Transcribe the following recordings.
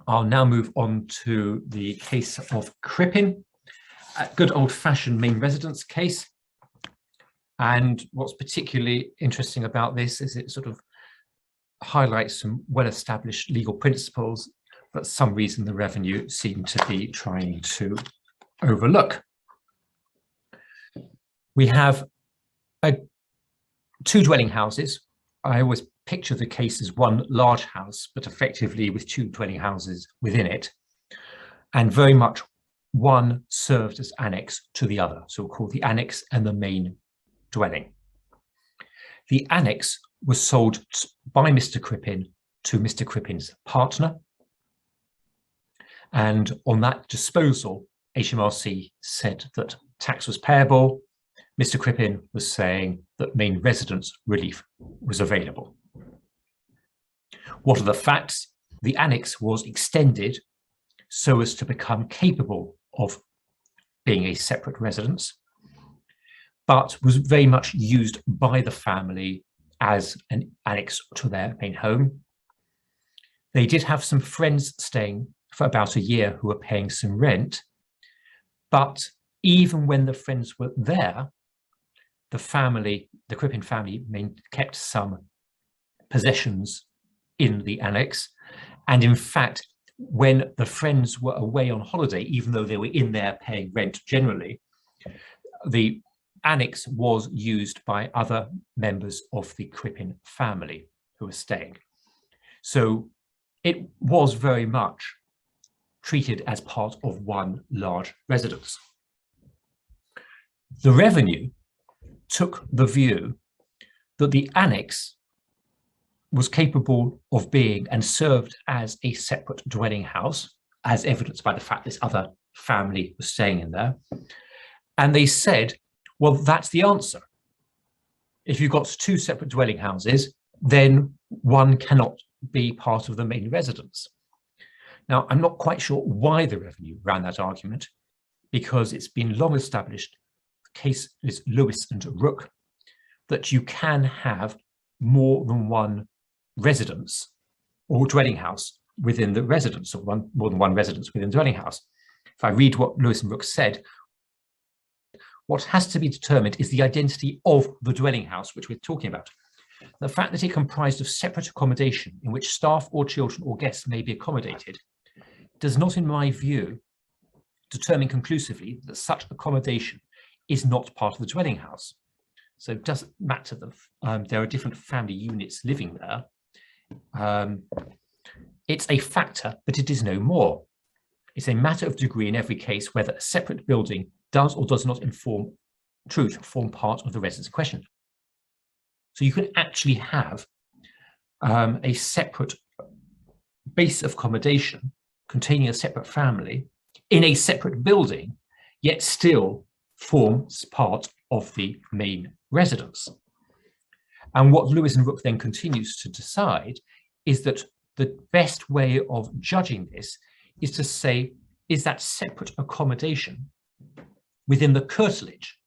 I'll now move on to the case of Crippen, a good old-fashioned main residence case. And what's particularly interesting about this is it sort of highlights some well-established legal principles that for some reason the Revenue seem to be trying to overlook. We have two dwelling houses. I always picture the case as one large house, but effectively with two dwelling houses within it, and very much one served as annex to the other. So we'll call the annex and the main dwelling. The annex was sold by Mr. Crippen to Mr. Crippen's partner. And on that disposal, HMRC said that tax was payable. Mr. Crippen was saying that main residence relief was available. What are the facts? The annex was extended so as to become capable of being a separate residence, but was very much used by the family as an annex to their main home. They did have some friends staying for about a year who were paying some rent, but even when the friends were there, the family, the Crippen family, kept some possessions in the annex. And in fact, when the friends were away on holiday, even though they were in there paying rent generally, the annex was used by other members of the Crippen family who were staying. So it was very much treated as part of one large residence. The Revenue took the view that the annex was capable of being and served as a separate dwelling house, as evidenced by the fact this other family was staying in there. And they said, well, that's the answer. If you've got two separate dwelling houses, then one cannot be part of the main residence. Now, I'm not quite sure why the Revenue ran that argument, because it's been long established, the case is Lewis and Rook, that you can have more than one residence or dwelling house within the residence, or more than one residence within the dwelling house. If I read what Lewis and Rook said, what has to be determined is the identity of the dwelling house which we're talking about. The fact that it comprised of separate accommodation in which staff or children or guests may be accommodated does not, in my view, determine conclusively that such accommodation is not part of the dwelling house. So it doesn't matter that there are different family units living there. It's a factor, but it is no more. It's a matter of degree in every case whether a separate building does or does not form part of the residence in question. So you can actually have a separate base of accommodation containing a separate family in a separate building, yet still forms part of the main residence. And what Lewis and Rook then continues to decide is that the best way of judging this is to say, is that separate accommodation within the curtilage,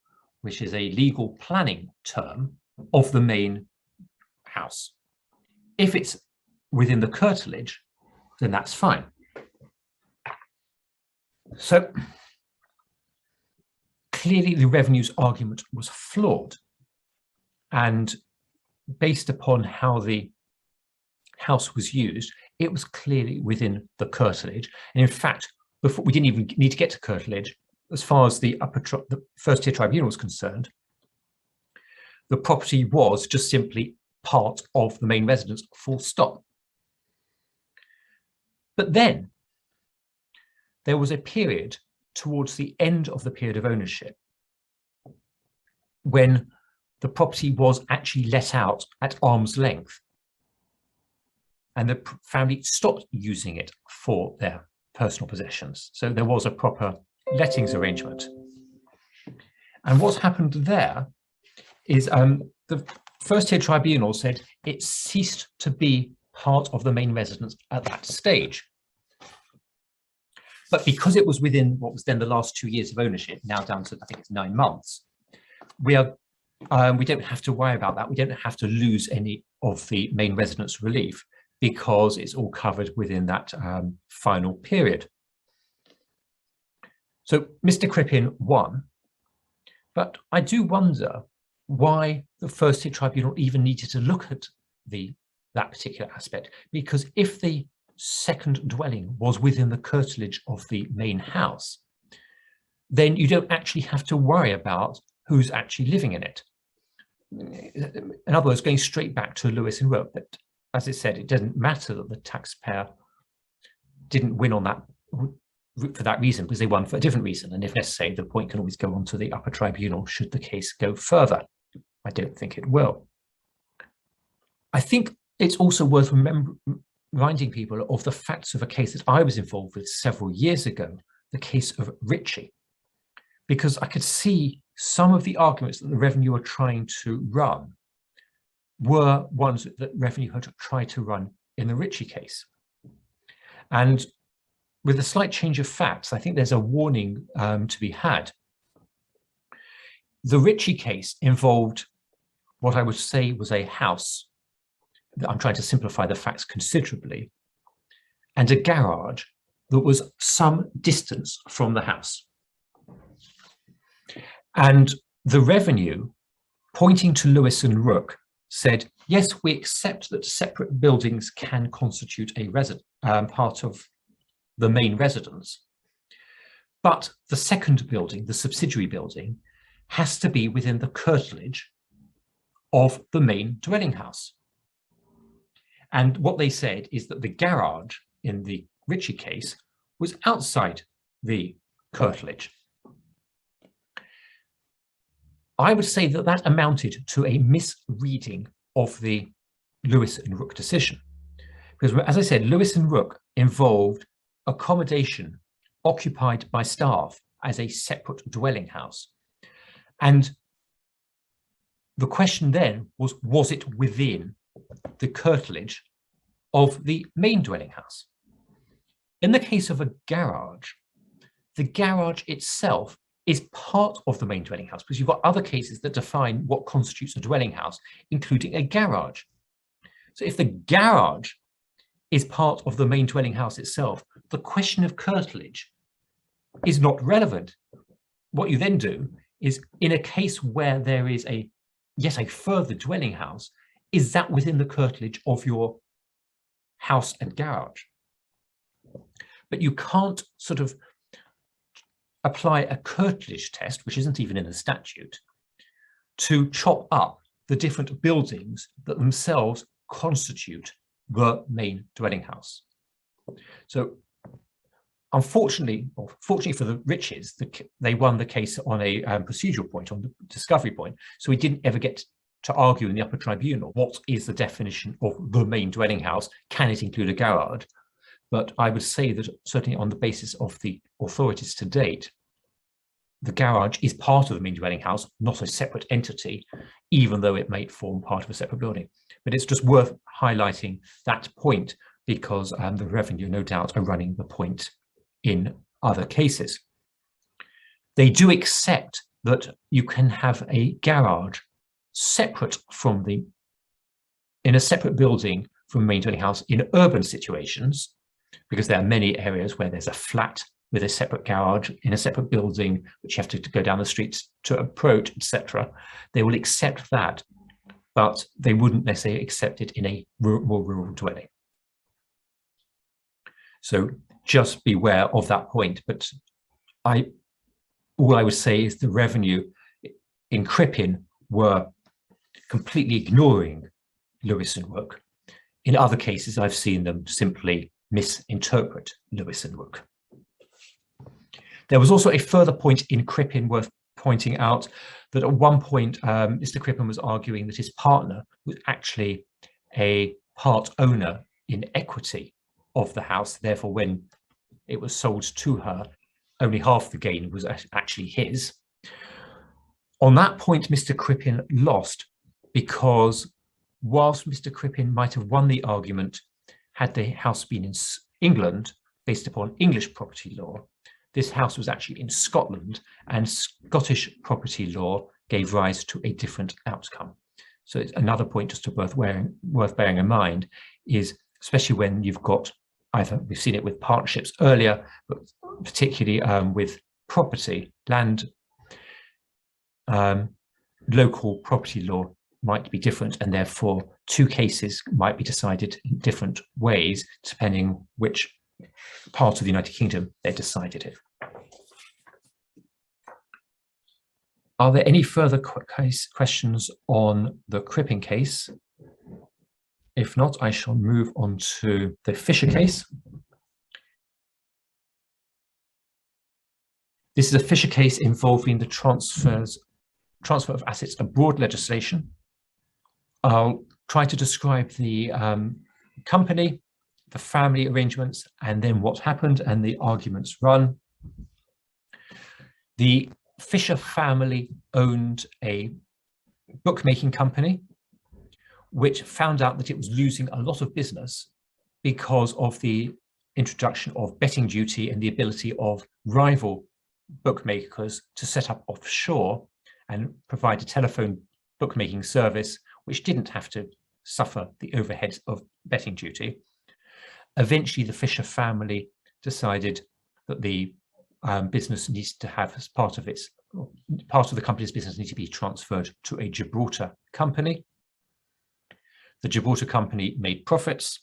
which is a legal planning term of the main house. If it's within the curtilage, then that's fine. So clearly the Revenue's argument was flawed, and based upon how the house was used, it was clearly within the curtilage. And in fact, before we didn't even need to get to curtilage, as far as the first tier tribunal was concerned, the property was just simply part of the main residence, full stop. But then there was a period towards the end of the period of ownership when the property was actually let out at arm's length, and the family stopped using it for their personal possessions. So there was a proper lettings arrangement. And what's happened there is the first tier tribunal said it ceased to be part of the main residence at that stage. But because it was within what was then the last 2 years of ownership, now down to, I think it's 9 months, we don't have to worry about that. We don't have to lose any of the main residence relief, because it's all covered within that final period. So Mr. Crippen won, but I do wonder why the First Tier Tribunal even needed to look at that particular aspect, because if the second dwelling was within the curtilage of the main house, then you don't actually have to worry about who's actually living in it. In other words, going straight back to Lewis and Rooke, that, as I said, it doesn't matter that the taxpayer didn't win on that for that reason, because they won for a different reason. And if necessary, the point can always go on to the upper tribunal should the case go further. I don't think it will. I think it's also worth reminding people of the facts of a case that I was involved with several years ago, the case of Ritchie, because I could see some of the arguments that the Revenue were trying to run were ones that Revenue had tried to run in the Ritchie case. And with a slight change of facts, I think there's a warning to be had. The Ritchie case involved what I would say was a house. I'm trying to simplify the facts considerably, and a garage that was some distance from the house. And the Revenue, pointing to Lewis and Rooke, said, yes, we accept that separate buildings can constitute a part of the main residence, but the second building, the subsidiary building, has to be within the curtilage of the main dwelling house. And what they said is that the garage in the Ritchie case was outside the curtilage. I would say that that amounted to a misreading of the Lewis and Rooke decision. Because, as I said, Lewis and Rooke involved accommodation occupied by staff as a separate dwelling house. And the question then was it within the curtilage of the main dwelling house? In the case of a garage, the garage itself is part of the main dwelling house, because you've got other cases that define what constitutes a dwelling house, including a garage. So if the garage is part of the main dwelling house itself, the question of curtilage is not relevant. What you then do is, in a case where there is a further dwelling house, is that within the curtilage of your house and garage? But you can't sort of apply a curtilage test, which isn't even in the statute, to chop up the different buildings that themselves constitute the main dwelling house. So unfortunately, or fortunately for the Ritchies, they won the case on a procedural point, on the discovery point. So we didn't ever get to argue in the upper tribunal, what is the definition of the main dwelling house? Can it include a garage? But I would say that certainly on the basis of the authorities to date, the garage is part of the main dwelling house, not a separate entity, even though it may form part of a separate building. But it's just worth highlighting that point, because the Revenue, no doubt, are running the point in other cases. They do accept that you can have a garage separate from in a separate building from the main dwelling house in urban situations, because there are many areas where there's a flat with a separate garage in a separate building, which you have to go down the streets to approach, etc. They will accept that, but they wouldn't necessarily accept it in a more rural dwelling. So just beware of that point. But all I would say is the Revenue in Crippen were completely ignoring Lewis and Rooke. In other cases, I've seen them simply misinterpret Lewis and Rooke. There was also a further point in Crippen worth pointing out, that at one point, Mr. Crippen was arguing that his partner was actually a part owner in equity of the house. Therefore, when it was sold to her, only half the gain was actually his. On that point, Mr. Crippen lost, because whilst Mr. Crippen might have won the argument had the house been in England, based upon English property law, this house was actually in Scotland, and Scottish property law gave rise to a different outcome. So it's another point just to worth bearing in mind is especially when you've got either, we've seen it with partnerships earlier, but particularly with property, land, local property law might be different, and therefore two cases might be decided in different ways, depending which part of the United Kingdom they decided it. Are there any further questions on the Crippen case? If not, I shall move on to the Fisher case. This is a Fisher case involving the transfer of assets abroad legislation. I'll try to describe the company, the family arrangements, and then what happened and the arguments run. The Fisher family owned a bookmaking company which found out that it was losing a lot of business because of the introduction of betting duty and the ability of rival bookmakers to set up offshore and provide a telephone bookmaking service which didn't have to suffer the overheads of betting duty. Eventually, the Fisher family decided that the business needs to have, as part of the company's business, needs to be transferred to a Gibraltar company. The Gibraltar company made profits.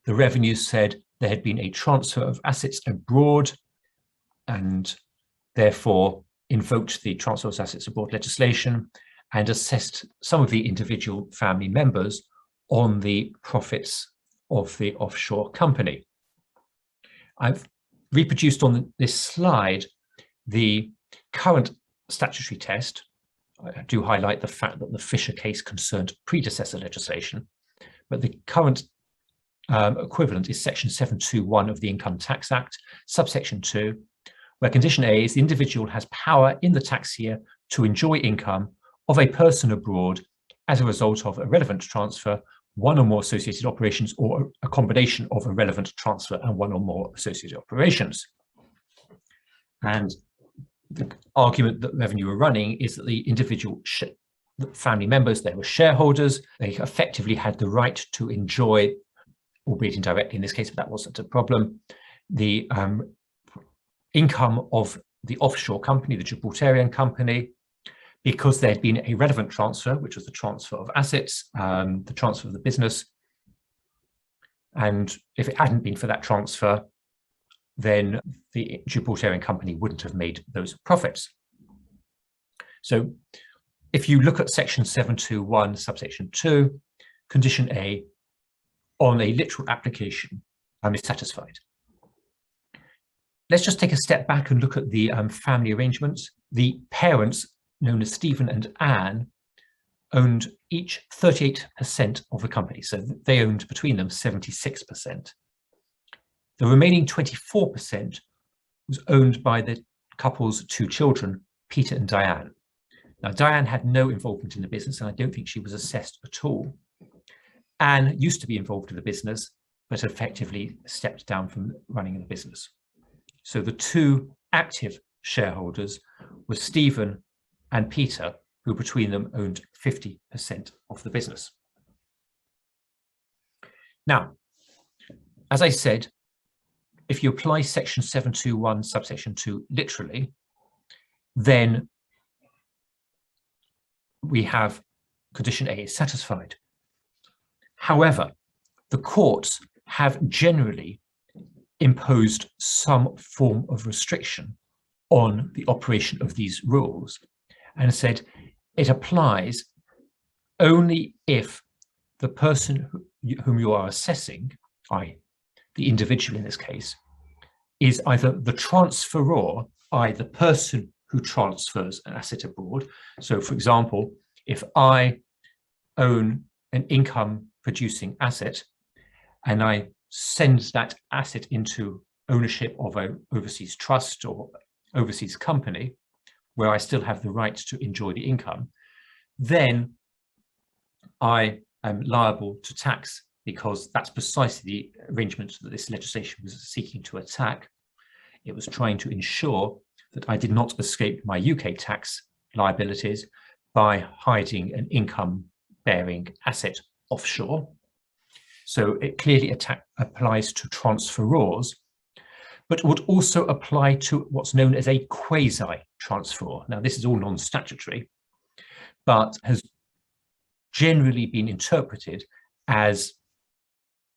The revenues said there had been a transfer of assets abroad and therefore invoked the transfer of assets abroad legislation and assessed some of the individual family members on the profits of the offshore company. I've reproduced on this slide the current statutory test. I do highlight the fact that the Fisher case concerned predecessor legislation, but the current equivalent is section 721 of the Income Tax Act, subsection 2, where condition A is the individual has power in the tax year to enjoy income of a person abroad as a result of a relevant transfer, one or more associated operations, or a combination of a relevant transfer and one or more associated operations. And the argument that revenue were running is that the individual family members, they were shareholders, they effectively had the right to enjoy, albeit indirectly in this case, but that wasn't a problem, the income of the offshore company, the Gibraltarian company, because there had been a relevant transfer, which was the transfer of assets, the transfer of the business. And if it hadn't been for that transfer, then the Gibraltarian company wouldn't have made those profits. So if you look at section 721, subsection 2, condition A, on a literal application, is satisfied. Let's just take a step back and look at the family arrangements. The parents, known as Stephen and Anne, owned each 38% of the company. So they owned between them 76%. The remaining 24% was owned by the couple's two children, Peter and Diane. Now, Diane had no involvement in the business, and I don't think she was assessed at all. Anne used to be involved in the business, but effectively stepped down from running the business. So the two active shareholders were Stephen and Peter, who between them owned 50% of the business. Now, as I said, if you apply section 721, subsection 2 literally, then we have condition A is satisfied. However, the courts have generally imposed some form of restriction on the operation of these rules and said it applies only if the person whom you are assessing, i.e. the individual in this case, is either the transferor, i.e. the person who transfers an asset abroad. So for example, if I own an income producing asset and I send that asset into ownership of an overseas trust or overseas company where I still have the right to enjoy the income, then I am liable to tax, because that's precisely the arrangement that this legislation was seeking to attack. It was trying to ensure that I did not escape my UK tax liabilities by hiding an income-bearing asset offshore. So it clearly applies to transferors, but would also apply to what's known as a quasi-transferor. Now, this is all non-statutory, but has generally been interpreted as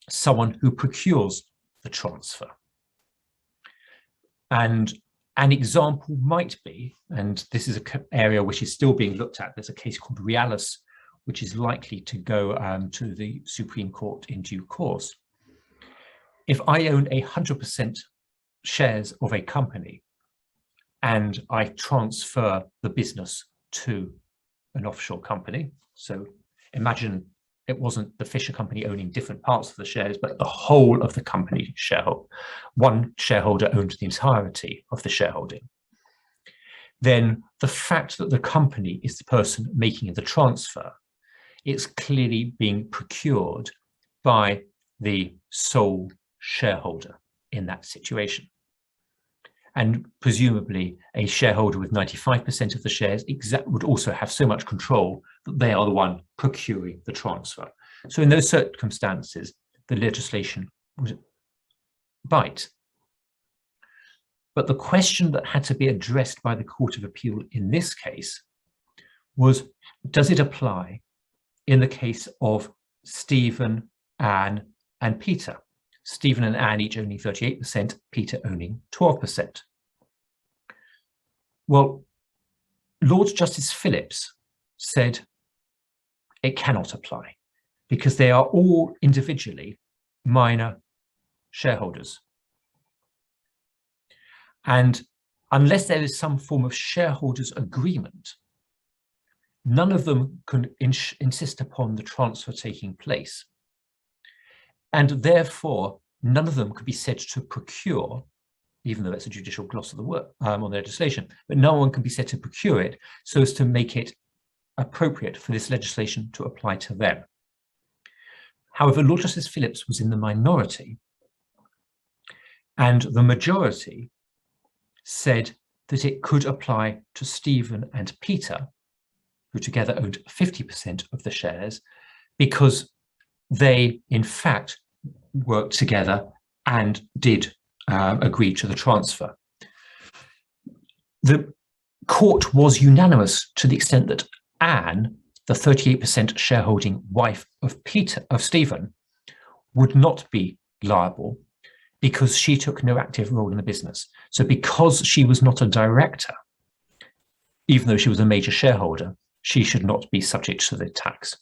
someone who procures the transfer. And an example might be, and this is an area which is still being looked at, there's a case called Realis, which is likely to go to the Supreme Court in due course. If I own 100% shares of a company and I transfer the business to an offshore company, so imagine it wasn't the Fisher company owning different parts of the shares, but the whole of the company shareholder. One shareholder owned the entirety of the shareholding. Then the fact that the company is the person making the transfer, it's clearly being procured by the sole shareholder in that situation. And presumably a shareholder with 95% of the shares would also have so much control that they are the one procuring the transfer. So in those circumstances, the legislation would bite. But the question that had to be addressed by the Court of Appeal in this case was, does it apply in the case of Stephen, Anne, and Peter? Stephen and Anne each owning 38%, Peter owning 12%. Well, Lord Justice Phillips said it cannot apply because they are all individually minor shareholders. And unless there is some form of shareholders' agreement, none of them can insist upon the transfer taking place. And therefore, none of them could be said to procure, even though that's a judicial gloss of the word on the legislation, but no one can be said to procure it so as to make it appropriate for this legislation to apply to them. However, Lord Justice Phillips was in the minority, and the majority said that it could apply to Stephen and Peter, who together owned 50% of the shares, because they, in fact, worked together and did agree to the transfer. The court was unanimous to the extent that Anne, the 38% shareholding wife of Stephen, would not be liable because she took no active role in the business. So because she was not a director, even though she was a major shareholder, she should not be subject to the tax.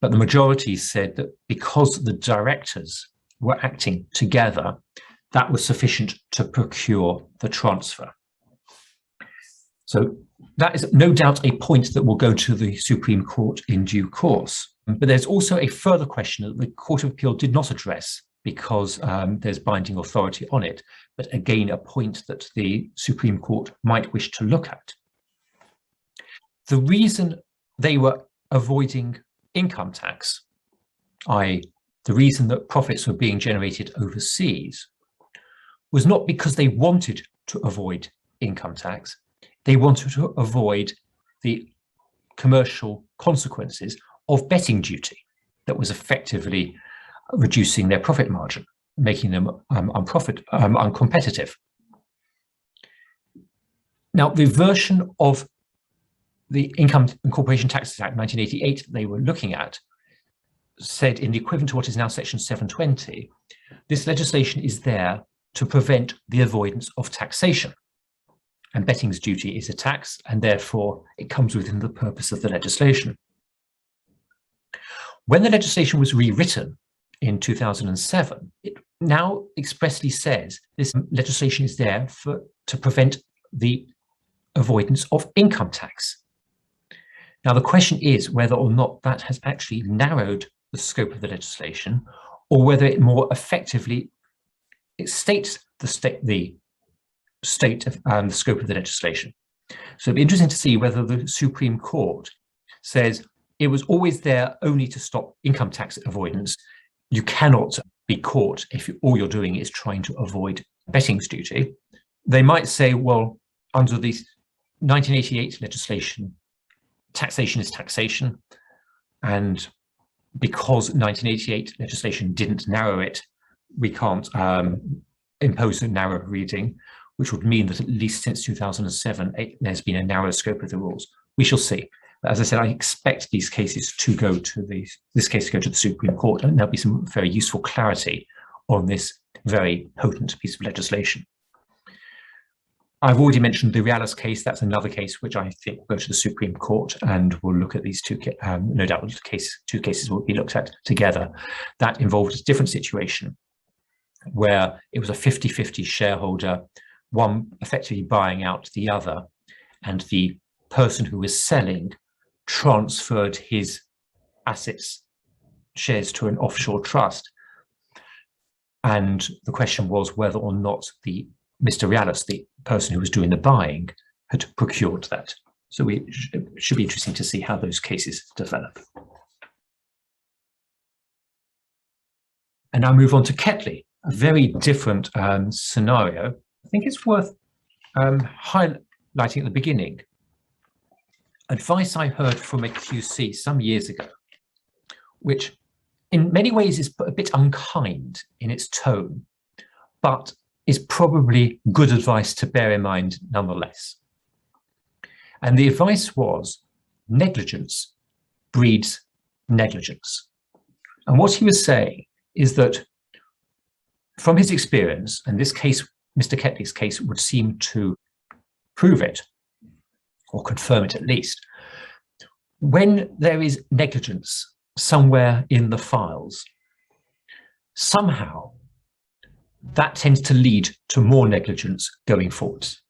But the majority said that because the directors were acting together, that was sufficient to procure the transfer. So that is no doubt a point that will go to the Supreme Court in due course. But there's also a further question that the Court of Appeal did not address because there's binding authority on it, but again, a point that the Supreme Court might wish to look at. The reason they were avoiding income tax, i.e. the reason that profits were being generated overseas, was not because they wanted to avoid income tax. They wanted to avoid the commercial consequences of betting duty that was effectively reducing their profit margin, making them uncompetitive. Now, the version of the Income and Corporation Taxes Act 1988 they were looking at said, in the equivalent to what is now Section 720, this legislation is there to prevent the avoidance of taxation. And betting's duty is a tax, and therefore it comes within the purpose of the legislation. When the legislation was rewritten in 2007, it now expressly says this legislation is there to prevent the avoidance of income tax. Now, the question is whether or not that has actually narrowed the scope of the legislation, or whether it more effectively states the scope of the legislation. So it'd be interesting to see whether the Supreme Court says it was always there only to stop income tax avoidance. You cannot be caught if all you're doing is trying to avoid betting's duty. They might say, well, under the 1988 legislation, taxation is taxation, and because 1988 legislation didn't narrow it, we can't impose a narrow reading, which would mean that at least since 2007, there's been a narrow scope of the rules. We shall see. But as I said, I expect these cases to go to this case to go to the Supreme Court, and there'll be some very useful clarity on this very potent piece of legislation. I've already mentioned the Realis case. That's another case which I think will go to the Supreme Court, and we'll look at these two, no doubt two cases will be looked at together. That involved a different situation where it was a 50-50 shareholder, one effectively buying out the other, and the person who was selling transferred his assets, shares, to an offshore trust. And the question was whether or not Mr. Realis, the person who was doing the buying, had procured that. So it should be interesting to see how those cases develop. And now move on to Ketley, a very different scenario. I think it's worth highlighting at the beginning. Advice I heard from a QC some years ago, which in many ways is a bit unkind in its tone, but is probably good advice to bear in mind nonetheless. And the advice was, negligence breeds negligence. And what he was saying is that from his experience, and this case, Mr. Ketley's case, would seem to prove it, or confirm it at least, when there is negligence somewhere in the files, somehow that tends to lead to more negligence going forwards.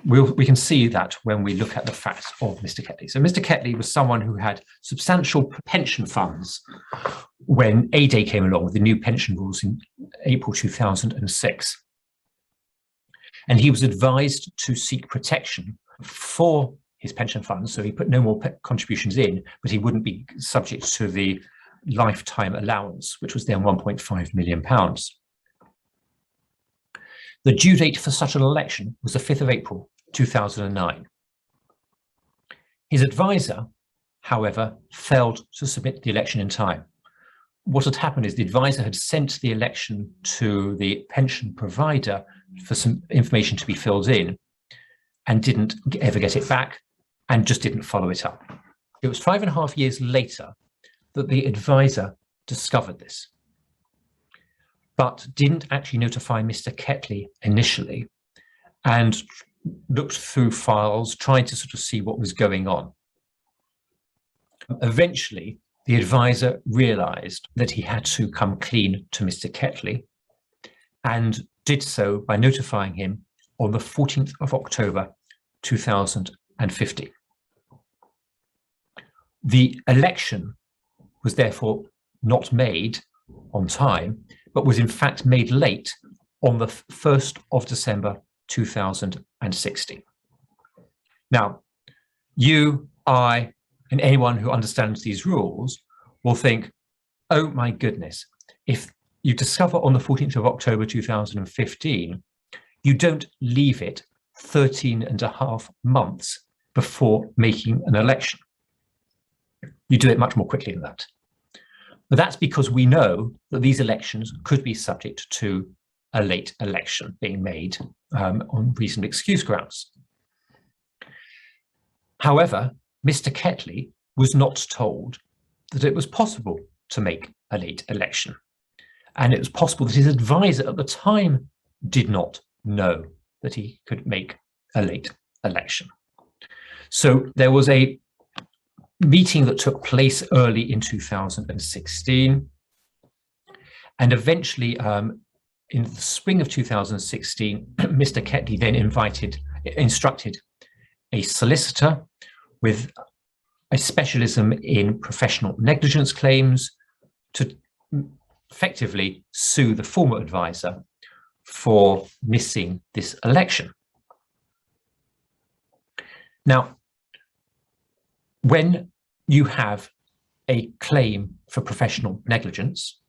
We can see that when we look at the facts of Mr. Ketley. So Mr. Ketley was someone who had substantial pension funds when A-Day came along with the new pension rules in April 2006. And he was advised to seek protection for his pension funds, so he put no more contributions in, but he wouldn't be subject to the lifetime allowance, which was then £1.5 million. The due date for such an election was the 5th of April 2009. His advisor, however, failed to submit the election in time. What had happened is the advisor had sent the election to the pension provider for some information to be filled in and didn't ever get it back and just didn't follow it up. It was 5.5 years later that the advisor discovered this, but didn't actually notify Mr. Ketley initially and looked through files, trying to sort of see what was going on. Eventually, the advisor realized that he had to come clean to Mr. Ketley and did so by notifying him on the 14th of October 2015. The election was therefore not made on time, but was in fact made late on the 1st of December 2016. Now, you, I, and anyone who understands these rules will think, oh my goodness, if you discover on the 14th of October 2015, you don't leave it 13.5 months before making an election. You do it much more quickly than that. But that's because we know that these elections could be subject to a late election being made on reasonable excuse grounds. However, Mr. Ketley was not told that it was possible to make a late election. And it was possible that his advisor at the time did not know that he could make a late election. So there was a meeting that took place early in 2016. And eventually, in the spring of 2016, Mr. Ketley then instructed a solicitor with a specialism in professional negligence claims to effectively sue the former advisor for missing this election. Now, when you have a claim for professional negligence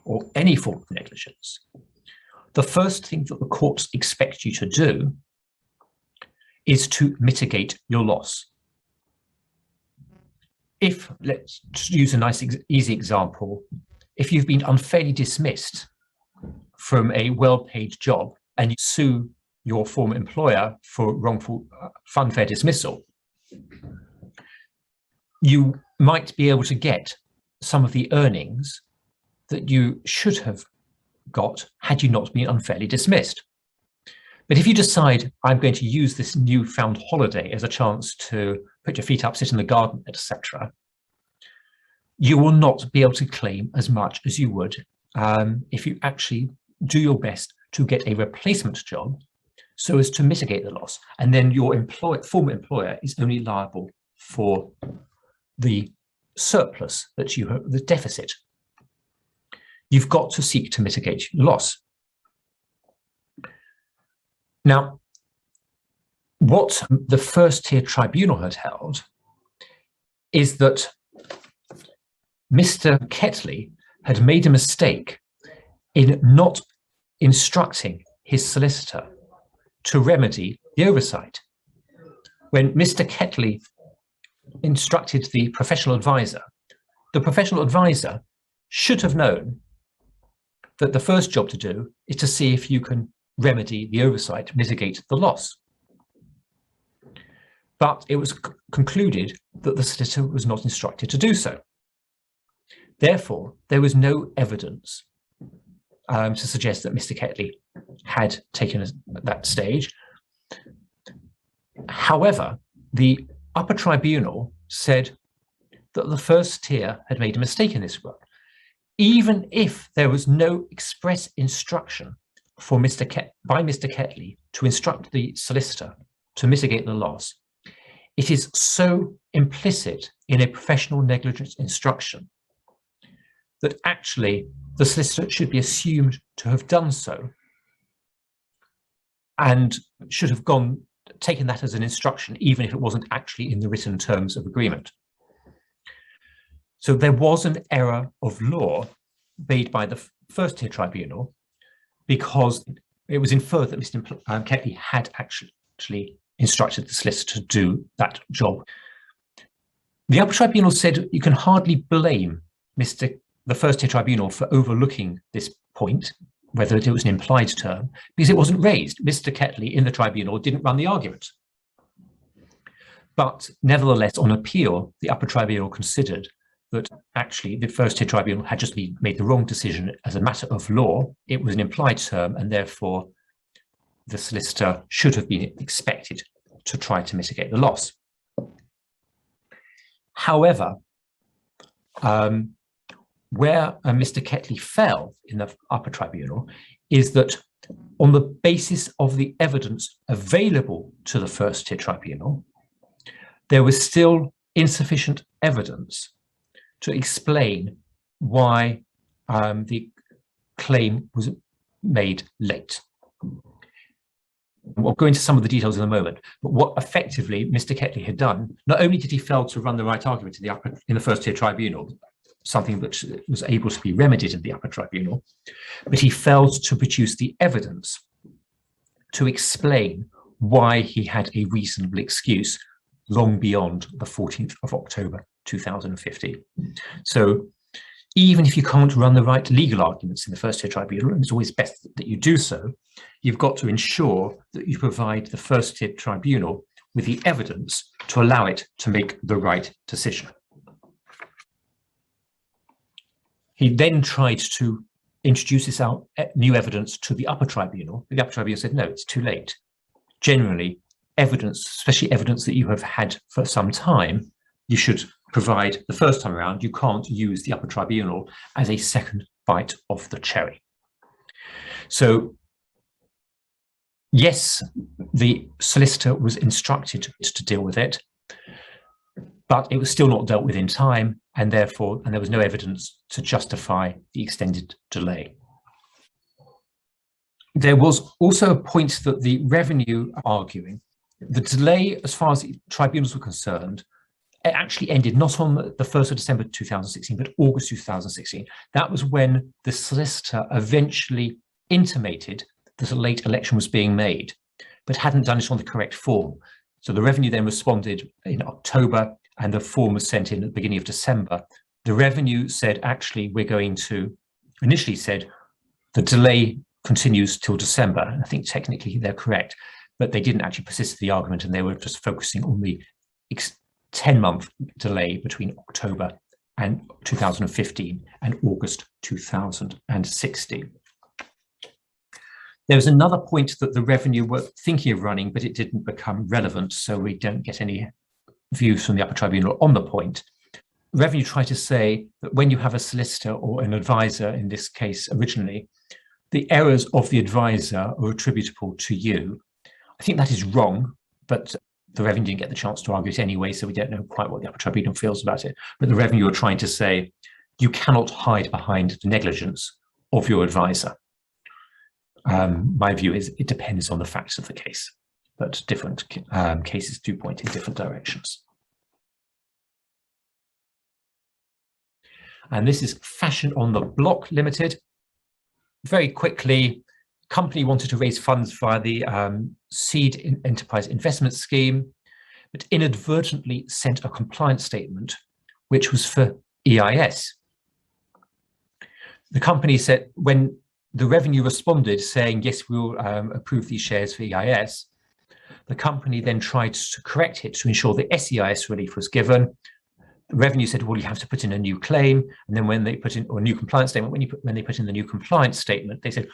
or any form of negligence, the first thing that the courts expect you to do is to mitigate your loss. if, let's use a nice, easy example, if you've been unfairly dismissed from a well-paid job and you sue your former employer for wrongful, unfair dismissal, you might be able to get some of the earnings that you should have got had you not been unfairly dismissed. But if you decide, I'm going to use this newfound holiday as a chance to put your feet up, sit in the garden, etc., you will not be able to claim as much as you would if you actually do your best to get a replacement job so as to mitigate the loss. And then your former employer is only liable for the surplus that you have, the deficit. You've got to seek to mitigate loss. Now, what the first-tier tribunal had held is that Mr. Ketley had made a mistake in not instructing his solicitor to remedy the oversight. When Mr. Ketley instructed the professional advisor should have known that the first job to do is to see if you can remedy the oversight, mitigate the loss. But it was concluded that the solicitor was not instructed to do so. Therefore, there was no evidence to suggest that Mr. Ketley had taken that stage. However, the upper tribunal said that the first tier had made a mistake in this work. Even if there was no express instruction by Mr. Ketley to instruct the solicitor to mitigate the loss, it is so implicit in a professional negligence instruction that actually the solicitor should be assumed to have done so and should have taken that as an instruction, even if it wasn't actually in the written terms of agreement. So there was an error of law made by the first-tier tribunal because it was inferred that Mr. Ketley had actually instructed the solicitor to do that job. The upper tribunal said you can hardly blame the first-tier tribunal for overlooking this point, whether it was an implied term, because it wasn't raised. Mr. Ketley in the tribunal didn't run the argument. But nevertheless, on appeal, the upper tribunal considered that actually the first-tier tribunal had just made the wrong decision as a matter of law. It was an implied term, and therefore the solicitor should have been expected to try to mitigate the loss. However, where Mr. Ketley fell in the upper tribunal is that on the basis of the evidence available to the first-tier tribunal, there was still insufficient evidence to explain why the claim was made late. We'll go into some of the details in a moment, but what effectively Mr. Ketley had done, not only did he fail to run the right argument in the first-tier tribunal, something that was able to be remedied in the upper tribunal, but he failed to produce the evidence to explain why he had a reasonable excuse long beyond the 14th of October 2015. So even if you can't run the right legal arguments in the first-tier tribunal, and it's always best that you do so, you've got to ensure that you provide the first-tier tribunal with the evidence to allow it to make the right decision. He then tried to introduce this new evidence to the upper tribunal. The upper tribunal said, no, it's too late. Generally, evidence, especially evidence that you have had for some time, you should provide the first time around. You can't use the upper tribunal as a second bite of the cherry. So, yes, the solicitor was instructed to deal with it, but it was still not dealt with in time, and there was no evidence to justify the extended delay. There was also a point that the revenue are arguing. The delay, as far as the tribunals were concerned, it actually ended not on the 1st of December 2016, but August 2016. That was when the solicitor eventually intimated that a late election was being made, but hadn't done it on the correct form. So the revenue then responded in October and the form was sent in at the beginning of December, the Revenue said, actually, we're going to, initially said, the delay continues till December. And I think technically they're correct, but they didn't actually persist the argument, and they were just focusing on the 10-month delay between October and 2015 and August 2016. There was another point that the Revenue were thinking of running, but it didn't become relevant, so we don't get any views from the upper tribunal on the point. Revenue tried to say that when you have a solicitor or an advisor, in this case originally, the errors of the advisor are attributable to you. I think that is wrong, but the Revenue didn't get the chance to argue it anyway, so we don't know quite what the upper tribunal feels about it. But the Revenue are trying to say you cannot hide behind the negligence of your advisor. My view is it depends on the facts of the case, but different cases do point in different directions. And this is Fashion on the Block Limited. Very quickly, company wanted to raise funds via the Seed Enterprise Investment Scheme, but inadvertently sent a compliance statement, which was for EIS. The company said, when the Revenue responded saying, yes, we'll approve these shares for EIS, the company then tried to correct it to ensure the SEIS relief was given. The Revenue said, well, you have to put in a new claim. And then when they put in, or a new compliance statement, when they put in the new compliance statement, they said,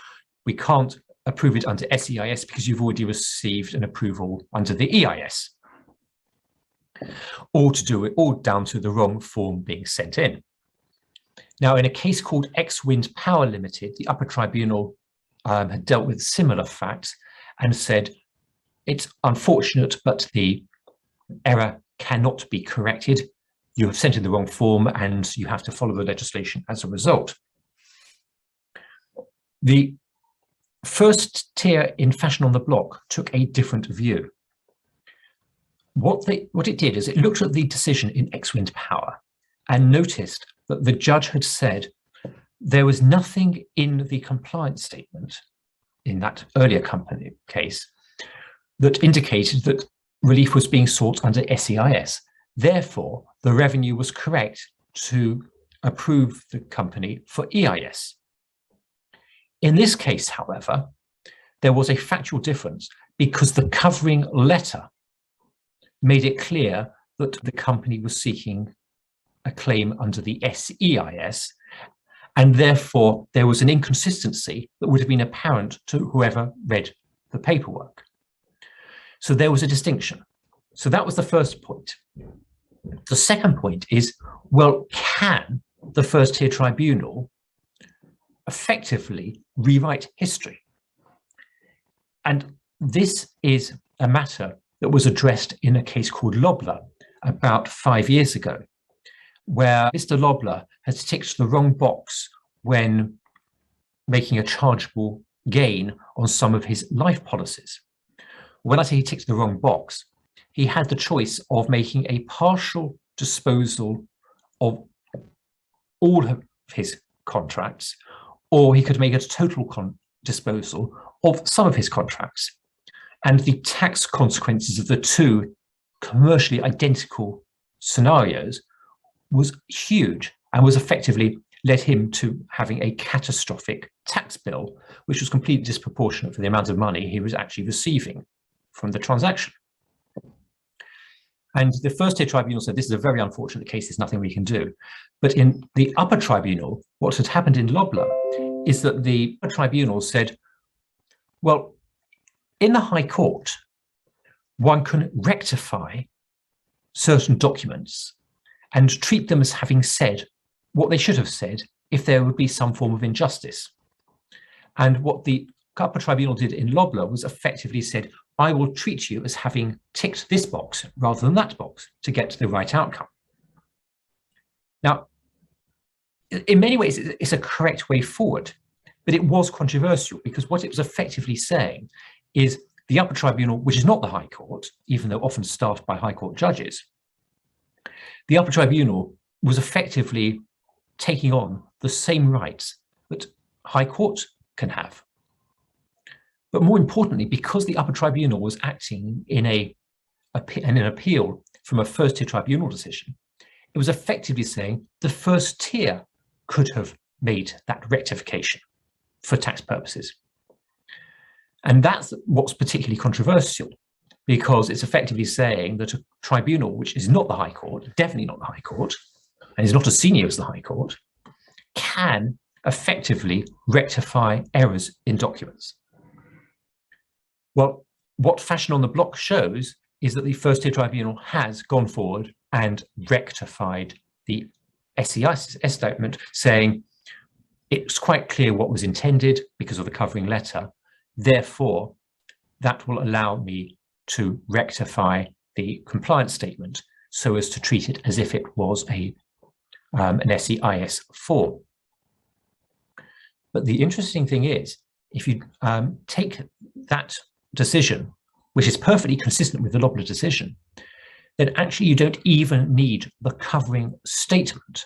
we can't approve it under SEIS because you've already received an approval under the EIS. All down to the wrong form being sent in. Now, in a case called X-Wind Power Limited, the upper tribunal had dealt with similar facts and said, it's unfortunate, but the error cannot be corrected. You have sent in the wrong form and you have to follow the legislation as a result. The first tier in Fashion on the Block took a different view. What it did is it looked at the decision in X-Wind Power and noticed that the judge had said there was nothing in the compliance statement in that earlier company case that indicated that relief was being sought under SEIS. Therefore, the Revenue was correct to approve the company for EIS. In this case, however, there was a factual difference because the covering letter made it clear that the company was seeking a claim under the SEIS, and therefore there was an inconsistency that would have been apparent to whoever read the paperwork. So there was a distinction. So that was the first point. The second point is, well, can the first tier tribunal effectively rewrite history? And this is a matter that was addressed in a case called Lobler about 5 years ago, where Mr. Lobler has ticked the wrong box when making a chargeable gain on some of his life policies. When I say he ticked the wrong box, he had the choice of making a partial disposal of all of his contracts, or he could make a total disposal of some of his contracts. And the tax consequences of the two commercially identical scenarios was huge and was effectively led him to having a catastrophic tax bill, which was completely disproportionate for the amount of money he was actually receiving from the transaction. And the first tier tribunal said, this is a very unfortunate case, there's nothing we can do. But in the upper tribunal, what had happened in Lobler is that the upper tribunal said, well, in the High Court, one can rectify certain documents and treat them as having said what they should have said if there would be some form of injustice. And what the upper tribunal did in Lobler was effectively said, I will treat you as having ticked this box rather than that box to get to the right outcome. Now, in many ways, it's a correct way forward, but it was controversial because what it was effectively saying is the upper tribunal, which is not the High Court, even though often staffed by High Court judges, the upper tribunal was effectively taking on the same rights that High Court can have. But more importantly, because the upper tribunal was acting in an appeal from a first-tier tribunal decision, it was effectively saying the first tier could have made that rectification for tax purposes. And that's what's particularly controversial, because it's effectively saying that a tribunal, which is not the High Court, definitely not the High Court, and is not as senior as the High Court, can effectively rectify errors in documents. Well, what Fashion on the Block shows is that the first tier tribunal has gone forward and rectified the SEIS statement, saying it's quite clear what was intended because of the covering letter. Therefore, that will allow me to rectify the compliance statement so as to treat it as if it was an SEIS form. But the interesting thing is, if you take that decision, which is perfectly consistent with the Lobler decision, then actually you don't even need the covering statement,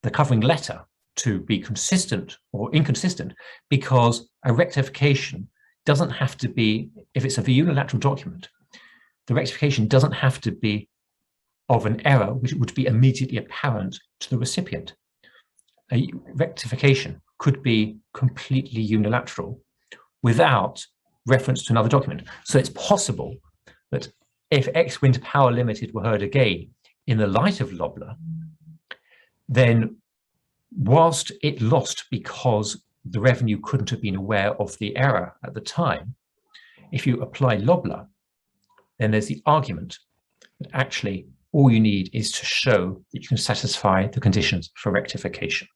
the covering letter, to be consistent or inconsistent, because a rectification doesn't have to be, if it's a unilateral document, the rectification doesn't have to be of an error which would be immediately apparent to the recipient. A rectification could be completely unilateral without reference to another document. So it's possible that if X-Wind Power Limited were heard again in the light of Lobler, then whilst it lost because the revenue couldn't have been aware of the error at the time, if you apply Lobler, then there's the argument that actually all you need is to show that you can satisfy the conditions for rectification.